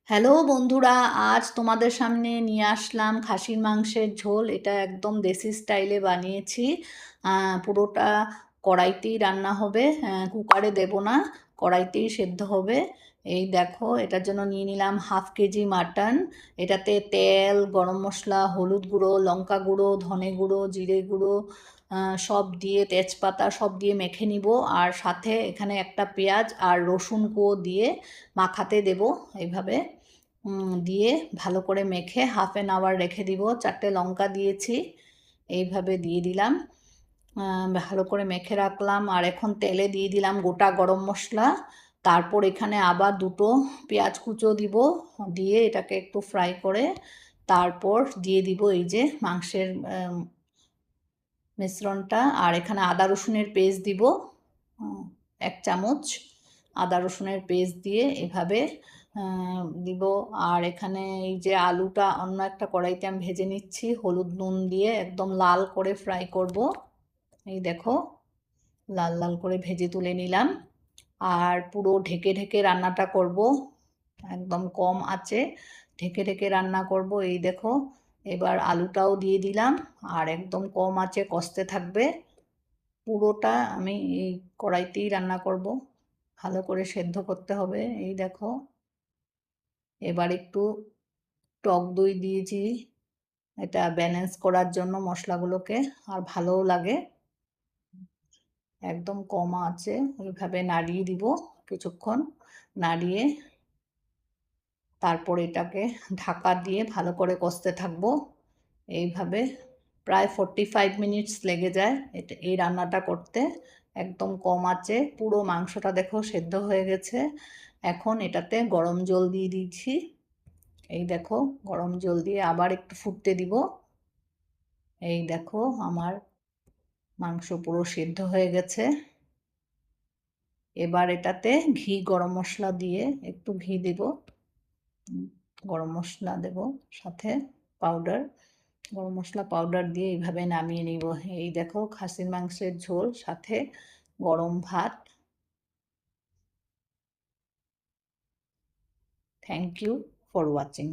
Hello বন্ধুরা, আজ তোমাদের সামনে নিয়ে আসলাম খাসির মাংসের ঝোল। এটা একদম দেশি স্টাইলে বানিয়েছি। পুরোটা কড়াইতেই রান্না হবে, কুকারে দেব না, কড়াইতেই সেদ্ধ হবে। এই দেখো, এটার জন্য নিয়ে নিলাম 1/2 কেজি মাটন। এটাতে তেল, গরম মশলা, হলুদ গুঁড়ো, লঙ্কা গুঁড়ো, ধনে গুঁড়ো, জিরে গুঁড়ো সব দিয়ে, তেজপাতা সব দিয়ে মেখে নিব। আর সাথে এখানে একটা পেঁয়াজ আর রসুন কোয়া দিয়ে মাখাতে দেব এইভাবে। দিয়ে ভালো করে মেখে 1/2 আওয়ার রেখে দিব। 4টে লঙ্কা দিয়েছি, এইভাবে দিয়ে দিলাম। ভালো করে মেখে রাখলাম। আর এখন তেলে দিয়ে দিলাম গোটা গরম মশলা। তারপর এখানে আবার 2টো পেঁয়াজ কুচো দিব, দিয়ে এটাকে একটু ফ্রাই করে তারপর দিয়ে দিব এই যে মাংসের মিশ্রণটা। আর এখানে আদা রসুনের পেস্ট দিব, 1 চামচ আদা রসুনের পেস্ট দিয়ে এভাবে দিব। আর এখানে এই যে আলুটা অন্য একটা কড়াইতে আমি ভেজে নিচ্ছি, হলুদ নুন দিয়ে একদম লাল করে ফ্রাই করব। এই দেখো, লাল লাল করে ভেজে তুলে নিলাম। আর পুরো ঢেকে ঢেকে রান্নাটা করব, একদম কম আঁচে ঢেকে ঢেকে রান্না করব। এই দেখো, এবার আলুটাও দিয়ে দিলাম, আর একদম কম আঁচে কষতে থাকবে। পুরোটা আমি এই কড়াইতেই রান্না করব, ভালো করে সেদ্ধ করতে হবে। এই দেখো, এবার একটু টক দই দিয়েছি, এটা ব্যালেন্স করার জন্য মশলাগুলোকে, আর ভালোও লাগে। একদম কম আছে, ওইভাবে নাড়িয়ে দিব কিছুক্ষণ। নাড়িয়ে তারপর এটাকে ঢাকা দিয়ে ভালো করে কষতে থাকবো। এইভাবে প্রায় 45 মিনিটস লেগে যায় এটা, এই রান্নাটা করতে। একদম কম আঁচে পুরো মাংসটা দেখো সেদ্ধ হয়ে গেছে। এখন এটাতে গরম জল দিয়ে দিচ্ছি। এই দেখো, গরম জল দিয়ে আবার একটু ফুটতে দিব। এই দেখো, আমার মাংস পুরো সেদ্ধ হয়ে গেছে। এবার এটাতে ঘি, গরম মশলা দিয়ে, একটু ঘি দেব, গরম মশলা দেব সাথে পাউডার, গরম মশলা পাউডার দিয়ে এইভাবে নামিয়ে নিব। এই দেখো, খাসির মাংসের ঝোল সাথে গরম ভাত। Thank you for watching.